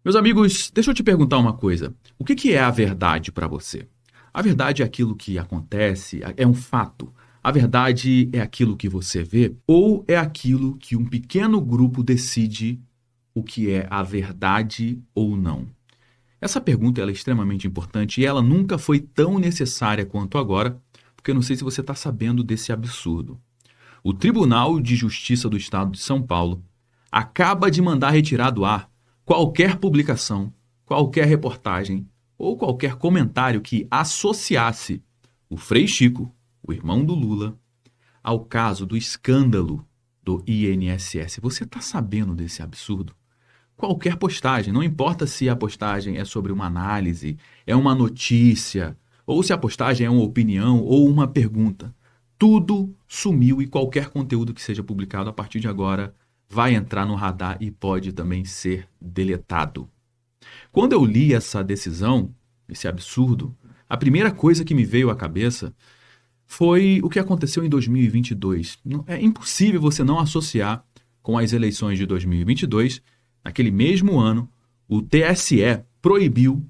Meus amigos, deixa eu te perguntar uma coisa. O que é a verdade para você? A verdade é aquilo que acontece, é um fato. A verdade é aquilo que você vê ou é aquilo que um pequeno grupo decide o que é a verdade ou não? Essa pergunta ela é extremamente importante e ela nunca foi tão necessária quanto agora, porque eu não sei se você está sabendo desse absurdo. O Tribunal de Justiça do Estado de São Paulo acaba de mandar retirar do ar qualquer publicação, qualquer reportagem ou qualquer comentário que associasse o Frei Chico, o irmão do Lula, ao caso do escândalo do INSS. Você está sabendo desse absurdo? Qualquer postagem, não importa se a postagem é sobre uma análise, é uma notícia, ou se a postagem é uma opinião ou uma pergunta. Tudo sumiu e qualquer conteúdo que seja publicado a partir de agora vai entrar no radar e pode também ser deletado. Quando eu li essa decisão, esse absurdo, a primeira coisa que me veio à cabeça foi o que aconteceu em 2022. É impossível você não associar com as eleições de 2022. Naquele mesmo ano, o TSE proibiu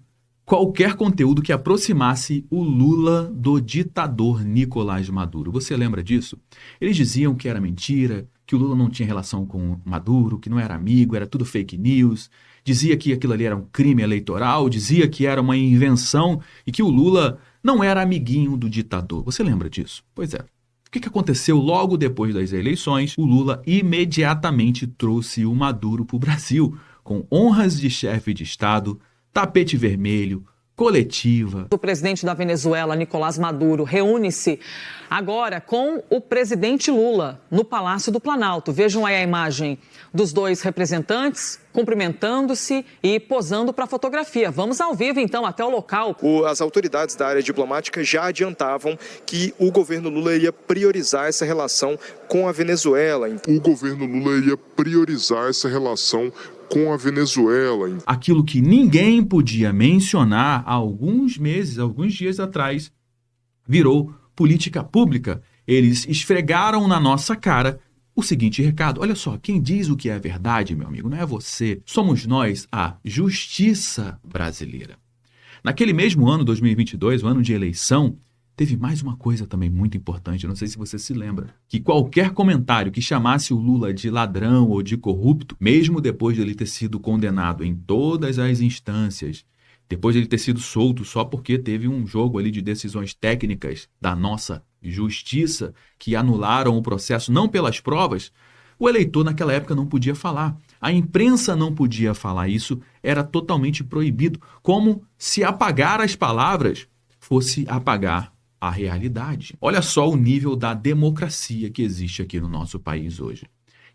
qualquer conteúdo que aproximasse o Lula do ditador Nicolás Maduro. Você lembra disso? Eles diziam que era mentira, que o Lula não tinha relação com Maduro, que não era amigo, era tudo fake news. Dizia que aquilo ali era um crime eleitoral, dizia que era uma invenção e que o Lula não era amiguinho do ditador. Você lembra disso? Pois é. O que aconteceu logo depois das eleições? O Lula imediatamente trouxe o Maduro para o Brasil, com honras de chefe de Estado, tapete vermelho, coletiva. O presidente da Venezuela, Nicolás Maduro, reúne-se agora com o presidente Lula no Palácio do Planalto. Vejam aí a imagem dos dois representantes cumprimentando-se e posando para a fotografia. Vamos ao vivo, então, até o local. As autoridades da área diplomática já adiantavam que o governo Lula iria priorizar essa relação com a Venezuela. O governo Lula iria priorizar essa relação com a Venezuela. Aquilo que ninguém podia mencionar há alguns meses, alguns dias atrás, virou política pública. Eles esfregaram na nossa cara o seguinte recado: olha só, quem diz o que é verdade, meu amigo, não é você. Somos nós, a justiça brasileira. Naquele mesmo ano, 2022, o ano de eleição, teve mais uma coisa também muito importante, não sei se você se lembra, que qualquer comentário que chamasse o Lula de ladrão ou de corrupto, mesmo depois de ele ter sido condenado em todas as instâncias, depois de ele ter sido solto só porque teve um jogo ali de decisões técnicas da nossa justiça que anularam o processo não pelas provas, o eleitor naquela época não podia falar. A imprensa não podia falar isso, era totalmente proibido, como se apagar as palavras fosse apagar a realidade. Olha só o nível da democracia que existe aqui no nosso país hoje.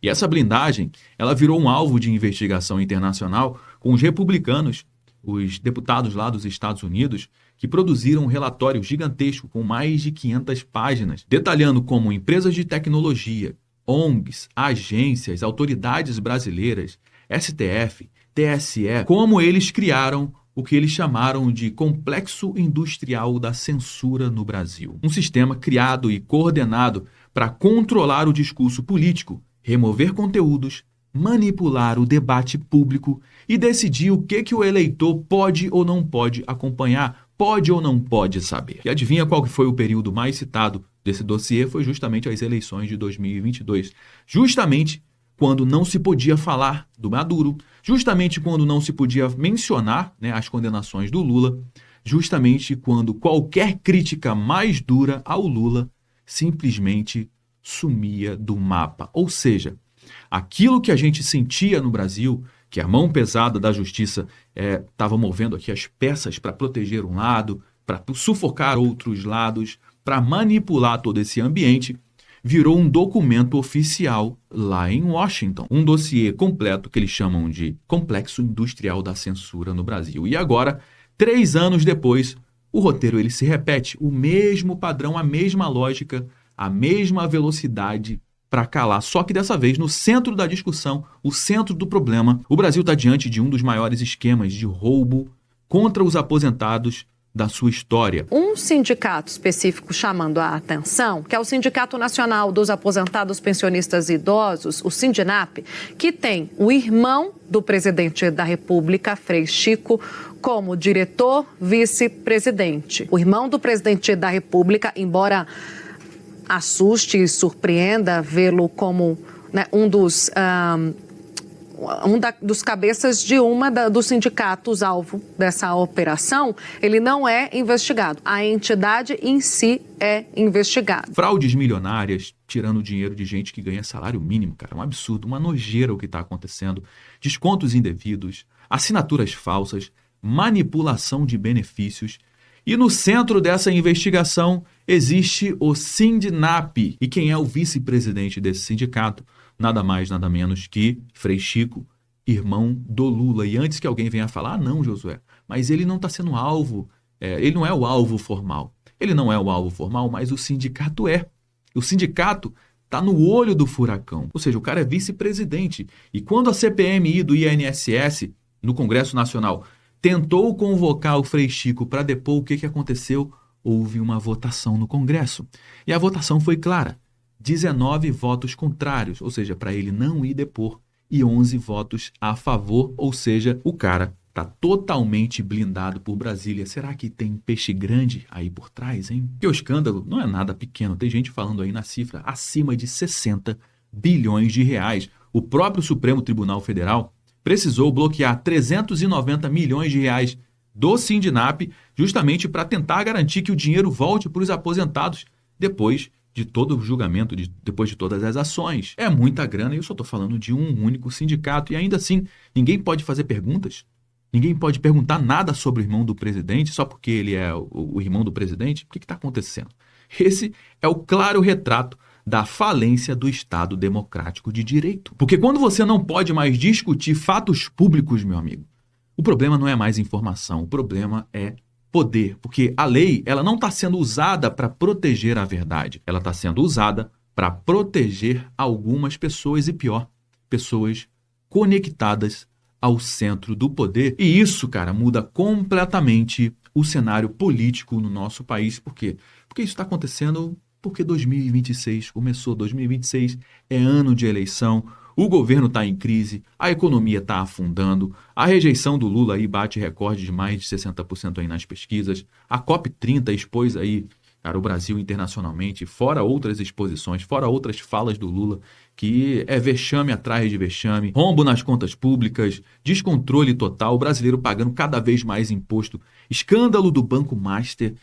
E essa blindagem, ela virou um alvo de investigação internacional com os republicanos, os deputados lá dos Estados Unidos, que produziram um relatório gigantesco com mais de 500 páginas, detalhando como empresas de tecnologia, ONGs, agências, autoridades brasileiras, STF, TSE, como eles criaram o que eles chamaram de complexo industrial da censura no Brasil. Um sistema criado e coordenado para controlar o discurso político, remover conteúdos, manipular o debate público e decidir o que o eleitor pode ou não pode acompanhar, pode ou não pode saber. E adivinha qual foi o período mais citado desse dossiê? Foi justamente as eleições de 2022. Justamente quando não se podia falar do Maduro, justamente quando não se podia mencionar, as condenações do Lula, justamente quando qualquer crítica mais dura ao Lula simplesmente sumia do mapa. Ou seja, aquilo que a gente sentia no Brasil, que a mão pesada da justiça estava movendo aqui as peças para proteger um lado, para sufocar outros lados, para manipular todo esse ambiente, virou um documento oficial lá em Washington. Um dossiê completo que eles chamam de Complexo Industrial da Censura no Brasil. E agora, 3 anos depois, o roteiro ele se repete. O mesmo padrão, a mesma lógica, a mesma velocidade para calar. Só que dessa vez, no centro da discussão, o centro do problema, o Brasil está diante de um dos maiores esquemas de roubo contra os aposentados da sua história. Um sindicato específico chamando a atenção, que é o Sindicato Nacional dos Aposentados Pensionistas e Idosos, o Sindinap, que tem o irmão do presidente da República, Frei Chico, como diretor vice-presidente. O irmão do presidente da República, embora assuste e surpreenda vê-lo como, né, um dos cabeças de dos sindicatos alvo dessa operação, ele não é investigado. A entidade em si é investigada. Fraudes milionárias, tirando dinheiro de gente que ganha salário mínimo, cara. É um absurdo, uma nojeira o que está acontecendo. Descontos indevidos, assinaturas falsas, manipulação de benefícios. E no centro dessa investigação existe o Sindinap. E quem é o vice-presidente desse sindicato? Nada mais, nada menos que Frei Chico, irmão do Lula. E antes que alguém venha falar, não, Josué, mas ele não está sendo alvo, ele não é o alvo formal. Ele não é o alvo formal, mas o sindicato é. O sindicato está no olho do furacão. Ou seja, o cara é vice-presidente. E quando a CPMI do INSS, no Congresso Nacional, tentou convocar o Frei Chico para depor, o que aconteceu? Houve uma votação no Congresso. E a votação foi clara. 19 votos contrários, ou seja, para ele não ir depor, e 11 votos a favor, ou seja, o cara está totalmente blindado por Brasília. Será que tem peixe grande aí por trás, hein? Porque o escândalo não é nada pequeno, tem gente falando aí na cifra acima de 60 bilhões de reais. O próprio Supremo Tribunal Federal precisou bloquear 390 milhões de reais do Sindinap justamente para tentar garantir que o dinheiro volte para os aposentados depois de todo o julgamento, depois de todas as ações. É muita grana e eu só estou falando de um único sindicato. E ainda assim, ninguém pode fazer perguntas, ninguém pode perguntar nada sobre o irmão do presidente só porque ele é o irmão do presidente. O que está acontecendo? Esse é o claro retrato da falência do Estado democrático de direito. Porque quando você não pode mais discutir fatos públicos, meu amigo, o problema não é mais informação, o problema é poder, porque a lei ela não está sendo usada para proteger a verdade, ela está sendo usada para proteger algumas pessoas e pior, pessoas conectadas ao centro do poder. E isso, cara, muda completamente o cenário político no nosso país. Por quê? Porque isso está acontecendo porque 2026 começou, 2026 é ano de eleição, o governo está em crise, a economia está afundando, a rejeição do Lula aí bate recorde de mais de 60% aí nas pesquisas, a COP30 expôs aí, cara, o Brasil internacionalmente, fora outras exposições, fora outras falas do Lula, que é vexame atrás de vexame, rombo nas contas públicas, descontrole total, o brasileiro pagando cada vez mais imposto, escândalo do Banco Master,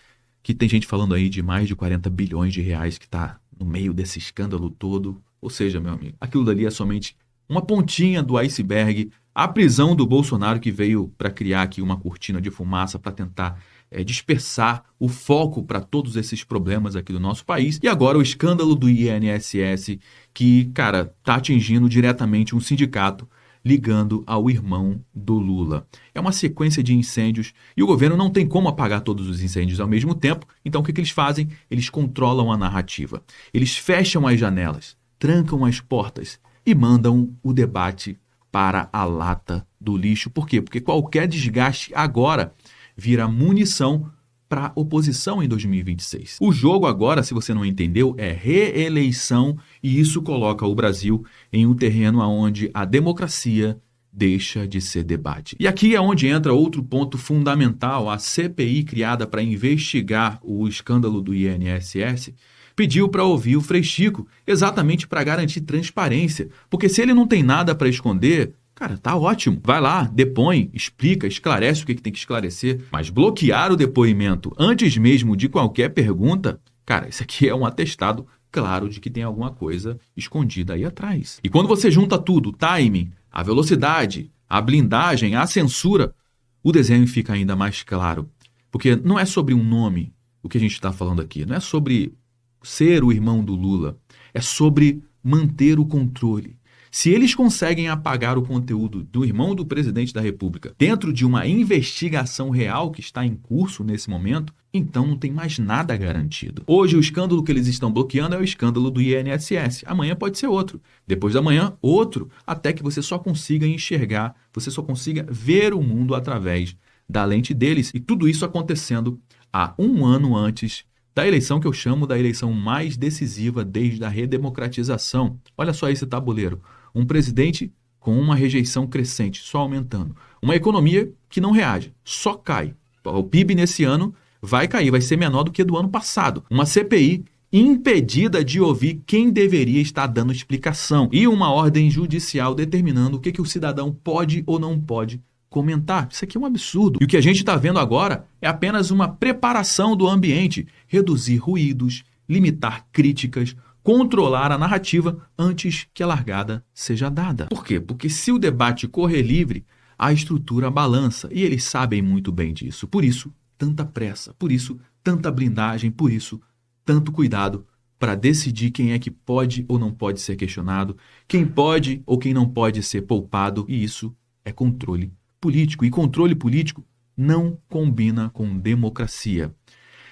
que tem gente falando aí de mais de 40 bilhões de reais que está no meio desse escândalo todo. Ou seja, meu amigo, aquilo dali é somente uma pontinha do iceberg, a prisão do Bolsonaro que veio para criar aqui uma cortina de fumaça para tentar dispersar o foco para todos esses problemas aqui do nosso país. E agora o escândalo do INSS que, cara, está atingindo diretamente um sindicato ligando ao irmão do Lula. É uma sequência de incêndios e o governo não tem como apagar todos os incêndios ao mesmo tempo. Então o que eles fazem? Eles controlam a narrativa. Eles fecham as janelas, trancam as portas e mandam o debate para a lata do lixo. Por quê? Porque qualquer desgaste agora vira munição para a oposição em 2026. O jogo agora, se você não entendeu, é reeleição e isso coloca o Brasil em um terreno onde a democracia deixa de ser debate. E aqui é onde entra outro ponto fundamental. A CPI criada para investigar o escândalo do INSS pediu para ouvir o Frei Chico exatamente para garantir transparência, porque se ele não tem nada para esconder, cara, tá ótimo. Vai lá, depõe, explica, esclarece o que tem que esclarecer. Mas bloquear o depoimento antes mesmo de qualquer pergunta, cara, isso aqui é um atestado claro de que tem alguma coisa escondida aí atrás. E quando você junta tudo, o timing, a velocidade, a blindagem, a censura, o desenho fica ainda mais claro. Porque não é sobre um nome o que a gente está falando aqui. Não é sobre ser o irmão do Lula. É sobre manter o controle. Se eles conseguem apagar o conteúdo do irmão do presidente da República dentro de uma investigação real que está em curso nesse momento, então não tem mais nada garantido. Hoje o escândalo que eles estão bloqueando é o escândalo do INSS. Amanhã pode ser outro. Depois da manhã, outro. Até que você só consiga enxergar, você só consiga ver o mundo através da lente deles. E tudo isso acontecendo há um ano antes da eleição que eu chamo da eleição mais decisiva desde a redemocratização. Olha só esse tabuleiro. Um presidente com uma rejeição crescente, só aumentando. Uma economia que não reage, só cai. O PIB nesse ano vai cair, vai ser menor do que do ano passado. Uma CPI impedida de ouvir quem deveria estar dando explicação. E uma ordem judicial determinando o que o cidadão pode ou não pode comentar. Isso aqui é um absurdo. E o que a gente está vendo agora é apenas uma preparação do ambiente. Reduzir ruídos, limitar críticas, controlar a narrativa antes que a largada seja dada. Por quê? Porque se o debate correr livre, a estrutura balança. E eles sabem muito bem disso. Por isso, tanta pressa. Por isso, tanta blindagem. Por isso, tanto cuidado para decidir quem é que pode ou não pode ser questionado, quem pode ou quem não pode ser poupado. E isso é controle político. E controle político não combina com democracia.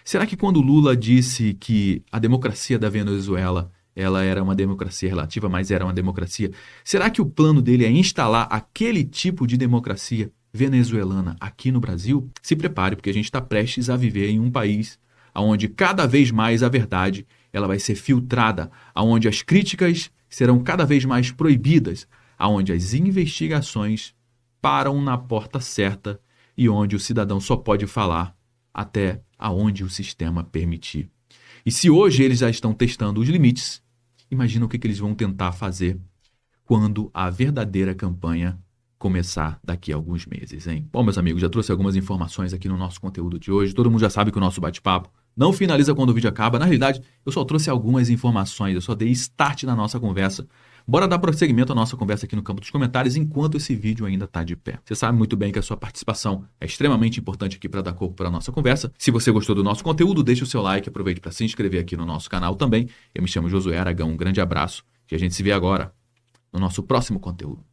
Será que quando Lula disse que a democracia da Venezuela ela era uma democracia relativa, mas era uma democracia, será que o plano dele é instalar aquele tipo de democracia venezuelana aqui no Brasil? Se prepare, porque a gente está prestes a viver em um país onde cada vez mais a verdade ela vai ser filtrada, onde as críticas serão cada vez mais proibidas, onde as investigações param na porta certa e onde o cidadão só pode falar até aonde o sistema permitir. E se hoje eles já estão testando os limites, imagina o que eles vão tentar fazer quando a verdadeira campanha começar daqui a alguns meses, hein? Bom, meus amigos, já trouxe algumas informações aqui no nosso conteúdo de hoje. Todo mundo já sabe que o nosso bate-papo não finaliza quando o vídeo acaba. Na realidade, eu só trouxe algumas informações, eu só dei start na nossa conversa. Bora dar prosseguimento à nossa conversa aqui no campo dos comentários enquanto esse vídeo ainda está de pé. Você sabe muito bem que a sua participação é extremamente importante aqui para dar corpo para a nossa conversa. Se você gostou do nosso conteúdo, deixe o seu like, aproveite para se inscrever aqui no nosso canal também. Eu me chamo Josué Aragão, um grande abraço e a gente se vê agora no nosso próximo conteúdo.